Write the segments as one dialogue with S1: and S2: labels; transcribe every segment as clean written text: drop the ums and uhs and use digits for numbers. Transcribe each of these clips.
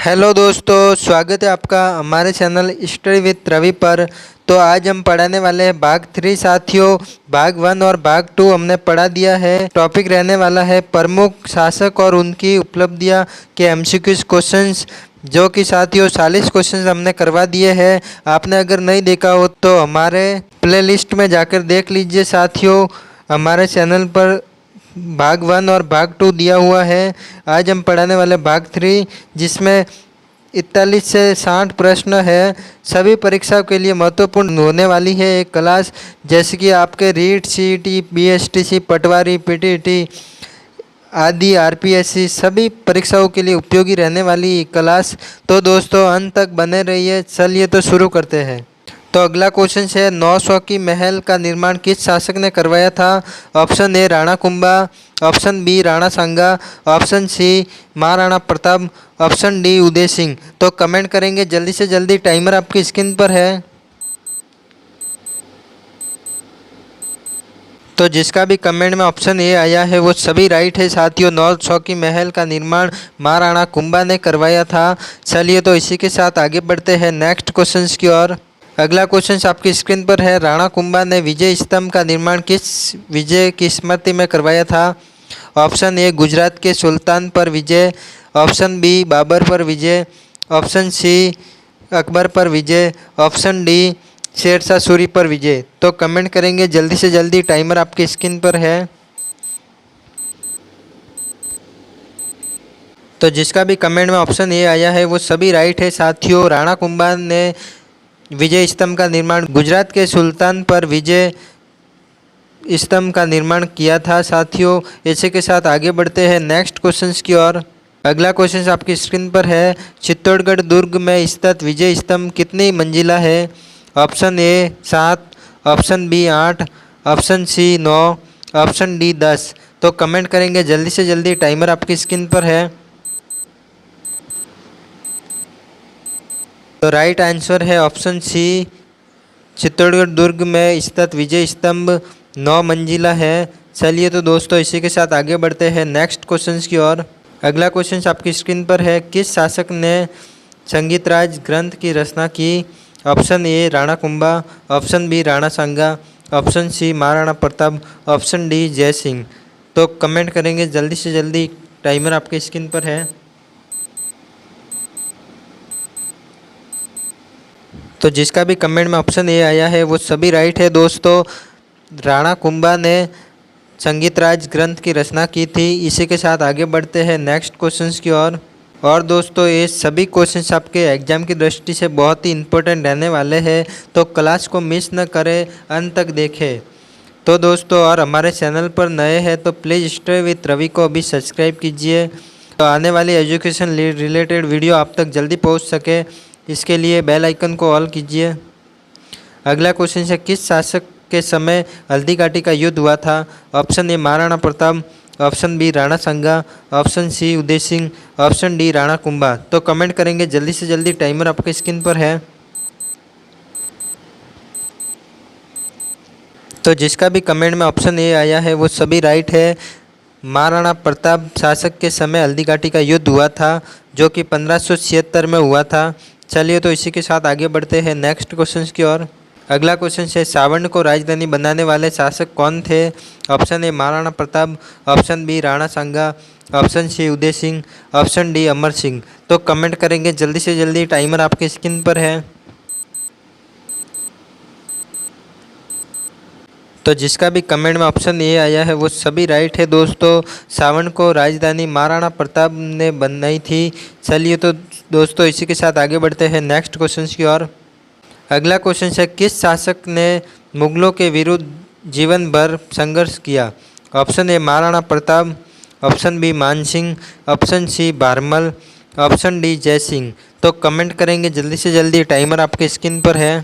S1: Hello दोस्तों, स्वागत है आपका हमारे चैनल स्टडी विद रवि पर। तो आज हम पढ़ाने वाले हैं भाग 3 साथियों। भाग 1 और भाग 2 हमने पढ़ा दिया है। टॉपिक रहने वाला है प्रमुख शासक और उनकी उपलब्धियां के एमसीक्यूज क्वेश्चंस, जो कि साथियों 40 क्वेश्चंस हमने करवा दिए हैं। आपने अगर नहीं देखा हो तो हमारे प्लेलिस्ट में जाकर देख लीजिए साथियों। हमारे चैनल पर भाग 1 और भाग 2 दिया हुआ है। आज हम पढ़ाने वाले भाग 3, जिसमें 41 से 60 प्रश्न है। सभी परीक्षाओं के लिए महत्वपूर्ण होने वाली है एक क्लास, जैसे कि आपके रीट, सीईटी, बीएसटीसी, पटवारी, पीटीटी आदि, आरपीएससी सभी परीक्षाओं के लिए उपयोगी रहने वाली क्लास। तो दोस्तों अंत तक बने रहिए। चलिए तो शुरू करते हैं। तो अगला क्वेश्चन है, 900 की महल का निर्माण किस शासक ने करवाया था? Option A Rana Kumbha, option B Rana Sanga, option C Maharana Pratap, option D Uday Singh. तो कमेंट करेंगे जल्दी से जल्दी, टाइमर आपकी स्क्रीन पर है। तो जिसका भी कमेंट में ऑप्शन ए आया है वो सभी राइट है साथियों। 900 की महल का निर्माण महाराणा कुंभा ने करवाया था। चलिए तो इसी के साथ आगे बढ़ते हैं नेक्स्ट क्वेश्चन की ओर। अगला क्वेश्चन आपकी स्क्रीन पर है, राणा कुंभा ने विजय स्तंभ का निर्माण किस विजय की स्मृति में करवाया था? ऑप्शन ए गुजरात के सुल्तान पर विजय, ऑप्शन बी बाबर पर विजय, ऑप्शन सी अकबर पर विजय, ऑप्शन डी शेरशाह सूरी पर विजय। तो कमेंट करेंगे जल्दी से जल्दी, टाइमर आपकी स्क्रीन पर है। तो जिसका भी कमेंट में ऑप्शन ए आया है वो सभी राइट है साथियों। राणा कुंभा ने विजय स्तंभ का निर्माण गुजरात के सुल्तान पर विजय स्तंभ का निर्माण किया था साथियों। इसी के साथ आगे बढ़ते हैं नेक्स्ट क्वेश्चंस की ओर। अगला क्वेश्चन आपकी स्क्रीन पर है, चित्तौड़गढ़ दुर्ग में स्थित विजय स्तंभ कितनी मंजिला है? Option A 7, option B 8, option C 9, option D 10। तो कमेंट करेंगे जल्दी से जल्दी, टाइमर आपकी स्क्रीन पर है। तो राइट आंसर है ऑप्शन सी, चित्तौड़गढ़ दुर्ग में स्थित विजय स्तंभ 9 मंजिला है। चलिए तो दोस्तों इसी के साथ आगे बढ़ते हैं नेक्स्ट क्वेश्चन की ओर। अगला क्वेश्चन आपकी स्क्रीन पर है, किस शासक ने संगीतराज ग्रंथ की रचना की? Option A Rana Kumbha, option B Rana Sanga, option C Maharana Pratap, option D Jai Singh. तो कमेंट करेंगे जल्दी से जल्दी, टाइमर आपके स्क्रीन पर है। तो जिसका भी कमेंट में ऑप्शन ए आया है वो सभी राइट है दोस्तों। राणा कुंभा ने संगीतराज ग्रंथ की रचना की थी। इसी के साथ आगे बढ़ते हैं नेक्स्ट क्वेश्चंस की ओर। और दोस्तों ये सभी क्वेश्चंस आपके एग्जाम की दृष्टि से बहुत ही इंपॉर्टेंट रहने वाले हैं, तो क्लास को मिस न करें, अंत तक देखें। तो दोस्तों और हमारे चैनल पर नए हैं तो प्लीज़ स्टे विथ रवि को अभी सब्सक्राइब कीजिए, तो आने वाली एजुकेशन रिलेटेड वीडियो आप तक जल्दी पहुँच सके। इसके लिए बेल आइकन को ऑल कीजिए। अगला क्वेश्चन है, किस शासक के समय हल्दी घाटी का युद्ध हुआ था? Option A Maharana Pratap, option B Rana Sanga, option C Uday Singh, option D Rana Kumbha. तो कमेंट करेंगे जल्दी से जल्दी, टाइमर आपके स्क्रीन पर है। तो जिसका भी कमेंट में ऑप्शन ए आया है वो सभी राइट है। महाराणा प्रताप शासक के समय हल्दी घाटी का युद्ध हुआ था, जो कि 1576 में हुआ था। चलिए तो इसी के साथ आगे बढ़ते हैं नेक्स्ट क्वेश्चन की ओर। अगला क्वेश्चन है, सावर्ण को राजधानी बनाने वाले शासक कौन थे? Option A Maharana Pratap, option B Rana Sanga, option C Uday Singh, option D Amar Singh. तो कमेंट करेंगे जल्दी से जल्दी, टाइमर आपके स्क्रीन पर है। तो जिसका भी कमेंट में ऑप्शन ए आया है वो सभी राइट है दोस्तों। सावर्ण को राजधानी महाराणा प्रताप ने बनाई थी। चलिए तो दोस्तों इसी के साथ आगे बढ़ते हैं नेक्स्ट क्वेश्चन की ओर। अगला क्वेश्चन है, किस शासक ने मुगलों के विरुद्ध जीवन भर संघर्ष किया? Option A Maharana Pratap, option B Man Singh, option C Bharmal, option D Jai Singh. तो कमेंट करेंगे जल्दी से जल्दी, टाइमर आपके स्क्रीन पर है।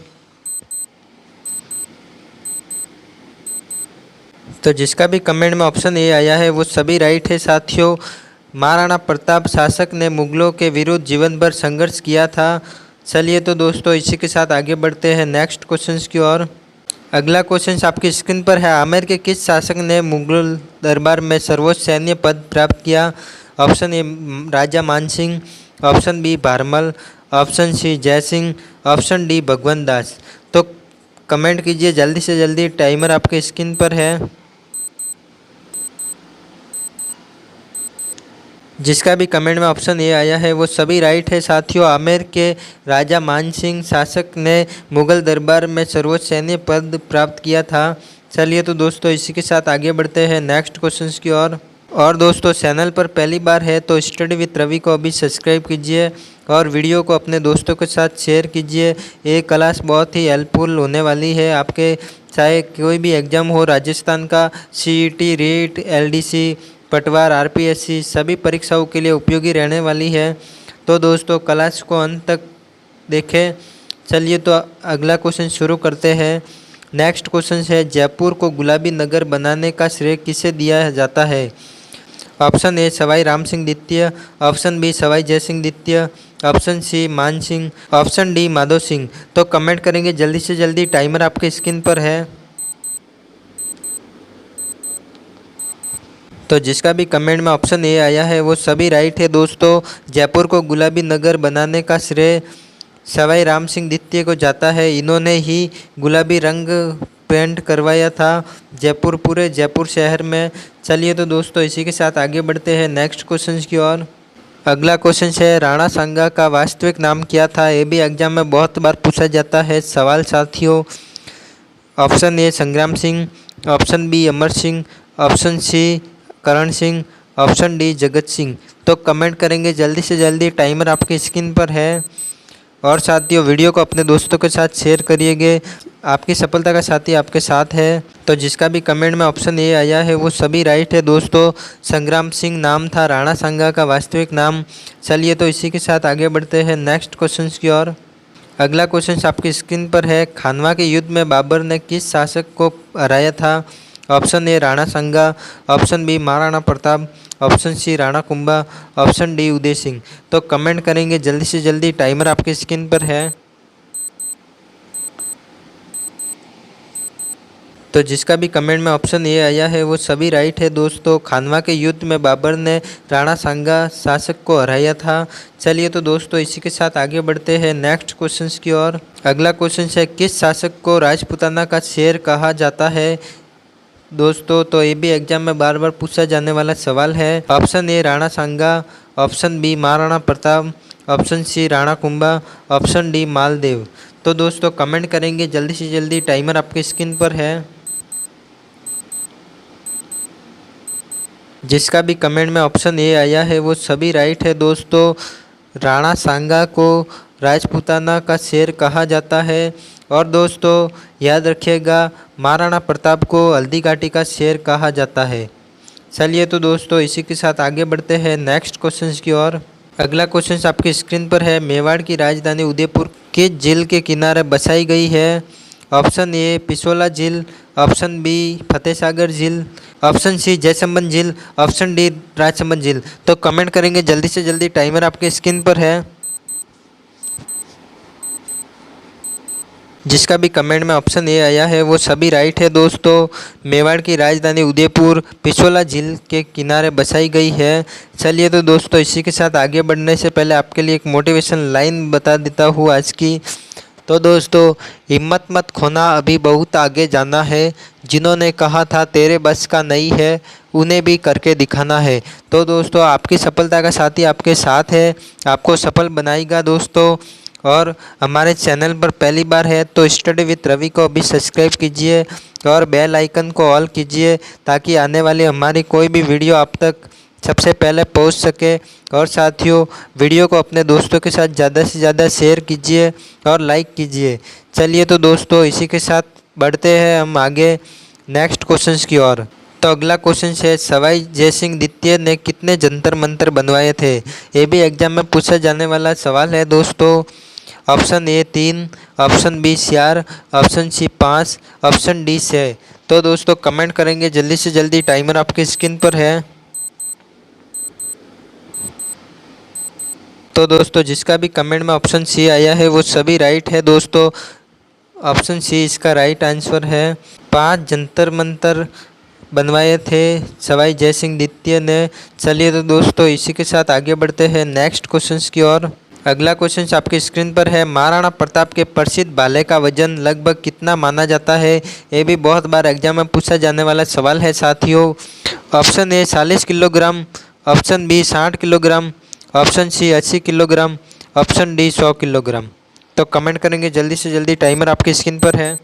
S1: तो जिसका भी कमेंट में ऑप्शन ए आया है वो सभी राइट है साथियों। महाराणा प्रताप शासक ने मुगलों के विरुद्ध जीवन भर संघर्ष किया था। चलिए तो दोस्तों इसी के साथ आगे बढ़ते हैं नेक्स्ट क्वेश्चन की ओर। अगला क्वेश्चन आपकी स्क्रीन पर है, आमेर के किस शासक ने मुगल दरबार में सर्वोच्च सैन्य पद प्राप्त किया? Option A Raja Man Singh, option B Bharmal, option C Jaisingh, option D Bhagwant Das. तो कमेंट कीजिए जल्दी से जल्दी, टाइमर आपके स्क्रीन पर है। जिसका भी कमेंट में ऑप्शन ए आया है वो सभी राइट है साथियों। आमेर के राजा मानसिंह शासक ने मुगल दरबार में सर्वोच्च सैन्य पद प्राप्त किया था। चलिए तो दोस्तों इसी के साथ आगे बढ़ते हैं नेक्स्ट क्वेश्चंस की ओर। और दोस्तों चैनल पर पहली बार है तो स्टडी विद रवि को अभी सब्सक्राइब कीजिए और वीडियो को अपने दोस्तों के साथ शेयर कीजिए। ये क्लास बहुत ही हेल्पफुल होने वाली है आपके, चाहे कोई भी एग्ज़ाम हो, राजस्थान का सीईटी, रीट, एलडीसी, पटवार, आरपीएससी सभी परीक्षाओं के लिए उपयोगी रहने वाली है। तो दोस्तों क्लास को अंत तक देखें। चलिए तो अगला क्वेश्चन शुरू करते हैं। नेक्स्ट क्वेश्चन है जयपुर को गुलाबी नगर बनाने का श्रेय किसे दिया जाता है? ऑप्शन ए सवाई राम सिंह द्वितीय, ऑप्शन बी सवाई जय सिंह द्वितीय, ऑप्शन सी मान सिंह, ऑप्शन डी माधो सिंह। तो कमेंट करेंगे जल्दी से जल्दी, टाइमर आपके स्क्रीन पर है। तो जिसका भी कमेंट में ऑप्शन ए आया है वो सभी राइट है दोस्तों। जयपुर को गुलाबी नगर बनाने का श्रेय सवाई राम सिंह द्वितीय को जाता है। इन्होंने ही गुलाबी रंग पेंट करवाया था जयपुर, पूरे जयपुर शहर में। चलिए तो दोस्तों इसी के साथ आगे बढ़ते हैं नेक्स्ट क्वेश्चन की ओर। अगला क्वेश्चन है राणा सांगा का वास्तविक नाम क्या था? ये भी एग्जाम में बहुत बार पूछा जाता है सवाल साथियों। ऑप्शन ए संग्राम Singh, option B Amar Singh, option C Karan Singh, option D Jagat Singh. तो कमेंट करेंगे जल्दी से जल्दी, टाइमर आपकी स्क्रीन पर है। और साथियों वीडियो को अपने दोस्तों के साथ शेयर करिएगा, आपकी सफलता का साथी आपके साथ है। तो जिसका भी कमेंट में ऑप्शन ए आया है वो सभी राइट है दोस्तों। संग्राम सिंह नाम था राणा सांगा का वास्तविक नाम। चलिए तो इसी के साथ आगे बढ़ते हैं नेक्स्ट क्वेश्चन की ओर। अगला क्वेश्चन आपकी स्क्रीन पर है खानवा के युद्ध में बाबर ने किस शासक को हराया था? Option A Rana Sanga, option B Maharana Pratap, option C Rana Kumbha, option D Uday Singh. तो कमेंट करेंगे जल्दी से जल्दी, टाइमर आपके स्क्रीन पर है। तो जिसका भी कमेंट में ऑप्शन ए आया है वो सभी राइट है दोस्तों। खानवा के युद्ध में बाबर ने राणा सांगा शासक को हराया था। चलिए तो दोस्तों इसी के साथ आगे बढ़ते हैं नेक्स्ट क्वेश्चंस की ओर। अगला क्वेश्चन है किस शासक को राजपूताना का शेर कहा जाता है? दोस्तों तो ये भी एग्जाम में बार बार पूछा जाने वाला सवाल है। Option A Rana Sanga, option B Maharana Pratap, option C Rana Kumbha, option D Maldev. तो दोस्तों कमेंट करेंगे जल्दी से जल्दी, टाइमर आपके स्क्रीन पर है। जिसका भी कमेंट में ऑप्शन ए आया है वो सभी राइट है दोस्तों। राणा सांगा को राजपूताना का शेर कहा जाता है। और दोस्तों याद रखिएगा महाराणा प्रताप को हल्दी घाटी का शेर कहा जाता है। चलिए तो दोस्तों इसी के साथ आगे बढ़ते हैं नेक्स्ट क्वेश्चन की ओर। अगला क्वेश्चन आपकी स्क्रीन पर है मेवाड़ की राजधानी उदयपुर किस झील के किनारे बसाई गई है? ऑप्शन ए पिछोला झील, ऑप्शन बी फतेह सागर झील, ऑप्शन सी जयसंबंध झील, ऑप्शन डी राजसमंद झील। तो कमेंट करेंगे जल्दी से जल्दी, टाइमर आपके स्क्रीन पर है। जिसका भी कमेंट में ऑप्शन ए आया है वो सभी राइट है दोस्तों। मेवाड़ की राजधानी उदयपुर पिछोला झील के किनारे बसाई गई है। चलिए तो दोस्तों इसी के साथ आगे बढ़ने से पहले आपके लिए एक मोटिवेशन लाइन बता देता हूँ आज की। तो दोस्तों हिम्मत मत खोना, अभी बहुत आगे जाना है। जिन्होंने कहा था तेरे बस का नहीं है उन्हें भी करके दिखाना है। तो दोस्तों आपकी सफलता का साथी आपके साथ है, आपको सफल बनाएगा दोस्तों। और हमारे चैनल पर पहली बार है तो स्टडी विद रवि को अभी सब्सक्राइब कीजिए और बेल आइकन को ऑल कीजिए ताकि आने वाली हमारी कोई भी वीडियो आप तक सबसे पहले पहुंच सके। और साथियों वीडियो को अपने दोस्तों के साथ ज़्यादा से ज़्यादा शेयर कीजिए और लाइक कीजिए। चलिए तो दोस्तों इसी के साथ बढ़ते हैं हम आगे नेक्स्ट क्वेश्चंस की ओर। तो अगला क्वेश्चन है सवाई जयसिंह द्वितीय ने कितने जंतर मंतर बनवाए थे? ये भी एग्जाम में पूछा जाने वाला सवाल है दोस्तों। Option A 3, option B 4, option C 5, option D 6। तो दोस्तों कमेंट करेंगे जल्दी से जल्दी, टाइमर आपकी स्क्रीन पर है। तो दोस्तों जिसका भी कमेंट में ऑप्शन सी आया है वो सभी राइट है दोस्तों। ऑप्शन सी इसका राइट आंसर है। 5 जंतर मंतर बनवाए थे सवाई जय सिंह द्वितीय ने। चलिए तो दोस्तों इसी के साथ आगे बढ़ते हैं नेक्स्ट क्वेश्चंस की ओर। अगला क्वेश्चन आपकी स्क्रीन पर है, महाराणा प्रताप के प्रसिद्ध भाले का वजन लगभग कितना माना जाता है। ये भी बहुत बार एग्जाम में पूछा जाने वाला सवाल है साथियों। Option A 40 kilogram, option B 60 kilogram, option C 80 kilogram, option D 100 kilogram. तो कमेंट करेंगे जल्दी से जल्दी, टाइमर आपकी स्क्रीन पर है।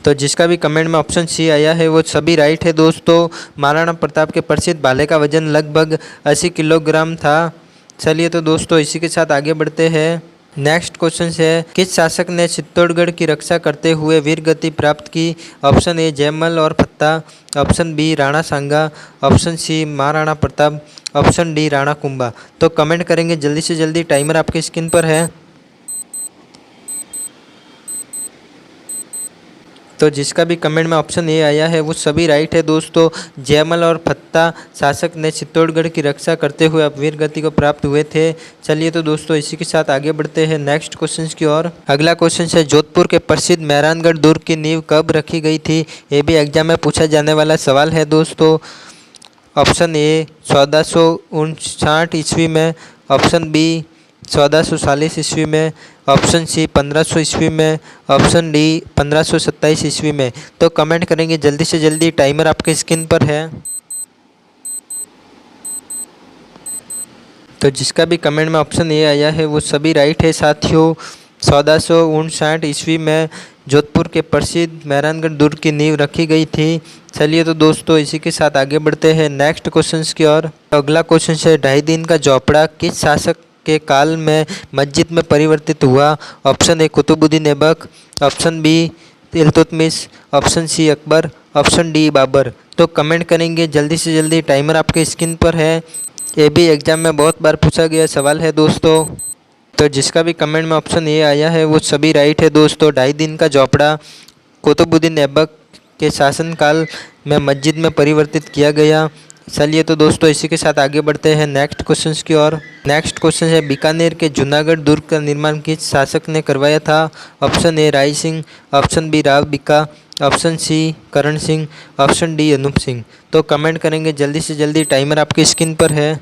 S1: तो जिसका भी कमेंट में ऑप्शन सी आया है वो सभी राइट है दोस्तों। महाराणा प्रताप के प्रसिद्ध भाले का वजन लगभग 80 किलोग्राम था। चलिए तो दोस्तों इसी के साथ आगे बढ़ते हैं। नेक्स्ट क्वेश्चन है, किस शासक ने चित्तौड़गढ़ की रक्षा करते हुए वीर गति प्राप्त की। ऑप्शन ए जयमल और Fatta, option B Rana Sanga, option C Maharana Pratap, option D Rana Kumbha. तो कमेंट करेंगे जल्दी से जल्दी, टाइमर आपके स्क्रीन पर है। तो जिसका भी कमेंट में ऑप्शन ए आया है वो सभी राइट है दोस्तों। जयमल और फत्ता शासक ने चित्तौड़गढ़ की रक्षा करते हुए वीर गति को प्राप्त हुए थे। चलिए तो दोस्तों इसी के साथ आगे बढ़ते हैं नेक्स्ट क्वेश्चन की ओर। अगला क्वेश्चन है, जोधपुर के प्रसिद्ध मेहरानगढ़ दुर्ग की नींव कब रखी गई थी। ये भी एग्जाम में पूछा जाने वाला सवाल है दोस्तों। ऑप्शन ए 1459 ईस्वी में, ऑप्शन बी 1440 ईस्वी में, ऑप्शन सी 1500 ईस्वी में, ऑप्शन डी 1527 ईस्वी में। तो कमेंट करेंगे जल्दी से जल्दी, टाइमर आपके स्क्रीन पर है। तो जिसका भी कमेंट में ऑप्शन ए आया है वो सभी राइट है साथियों। 1459 ईस्वी में जोधपुर के प्रसिद्ध मेहरानगढ़ दुर्ग की नींव रखी गई थी। चलिए तो दोस्तों इसी के साथ आगे बढ़ते हैं नेक्स्ट क्वेश्चंस की ओर। अगला क्वेश्चन है, 2.5 दिन का झोपड़ा किस शासक के काल में मस्जिद में परिवर्तित हुआ। Option A Qutubuddin Aibak, option B Iltutmish, option C Akbar, option D Babur. तो कमेंट करेंगे जल्दी से जल्दी, टाइमर आपके स्क्रीन पर है। ये भी एग्जाम में बहुत बार पूछा गया सवाल है दोस्तों। तो जिसका भी कमेंट में ऑप्शन ए आया है वो सभी राइट है दोस्तों। 2.5 दिन का झोपड़ा कुतुबुद्दीन ऐबक के शासनकाल में मस्जिद में परिवर्तित किया गया। चलिए तो दोस्तों इसी के साथ आगे बढ़ते हैं नेक्स्ट क्वेश्चंस की ओर। नेक्स्ट क्वेश्चन है, बीकानेर के जूनागढ़ दुर्ग का निर्माण किस शासक ने करवाया था। Option A Rai Singh, option B Rao Bika, option C Karan Singh, option D Anup Singh. तो कमेंट करेंगे जल्दी से जल्दी, टाइमर आपकी स्क्रीन पर है।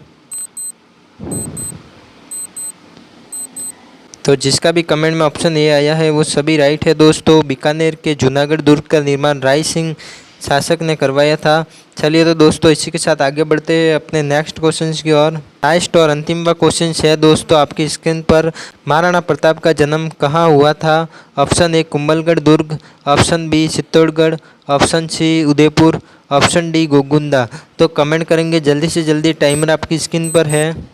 S1: तो जिसका भी कमेंट में ऑप्शन ए आया है वो सभी राइट है दोस्तों। बीकानेर के जूनागढ़ दुर्ग का निर्माण राय सिंह शासक ने करवाया था। चलिए तो दोस्तों इसी के साथ आगे बढ़ते हैं अपने नेक्स्ट क्वेश्चन की ओर। लास्ट और अंतिम क्वेश्चन है दोस्तों आपकी स्क्रीन पर, महाराणा प्रताप का जन्म कहाँ हुआ था। ऑप्शन ए कुंभलगढ़ दुर्ग, option B Chittorgarh, option C Udaipur, option D Gogunda. तो कमेंट करेंगे जल्दी से जल्दी, टाइमर आपकी स्क्रीन पर है।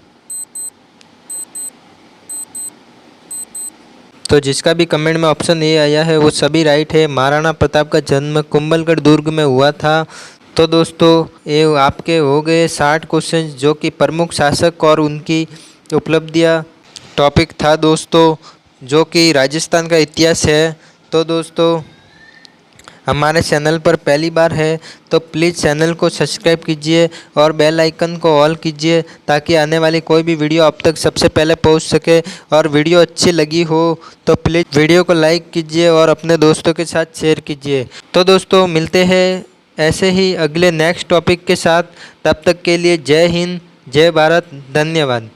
S1: तो जिसका भी कमेंट में ऑप्शन ए आया है वो सभी राइट है। महाराणा प्रताप का जन्म कुंभलगढ़ दुर्ग में हुआ था। तो दोस्तों ये आपके हो गए 60 क्वेश्चन जो कि प्रमुख शासक और उनकी उपलब्धियां टॉपिक था दोस्तों, जो कि राजस्थान का इतिहास है। तो दोस्तों हमारे चैनल पर पहली बार है तो प्लीज़ चैनल को सब्सक्राइब कीजिए और बेल आइकन को ऑल कीजिए ताकि आने वाली कोई भी वीडियो आप तक सबसे पहले पहुंच सके। और वीडियो अच्छी लगी हो तो प्लीज़ वीडियो को लाइक कीजिए और अपने दोस्तों के साथ शेयर कीजिए। तो दोस्तों मिलते हैं ऐसे ही अगले नेक्स्ट टॉपिक के साथ। तब तक के लिए जय हिंद, जय भारत, धन्यवाद।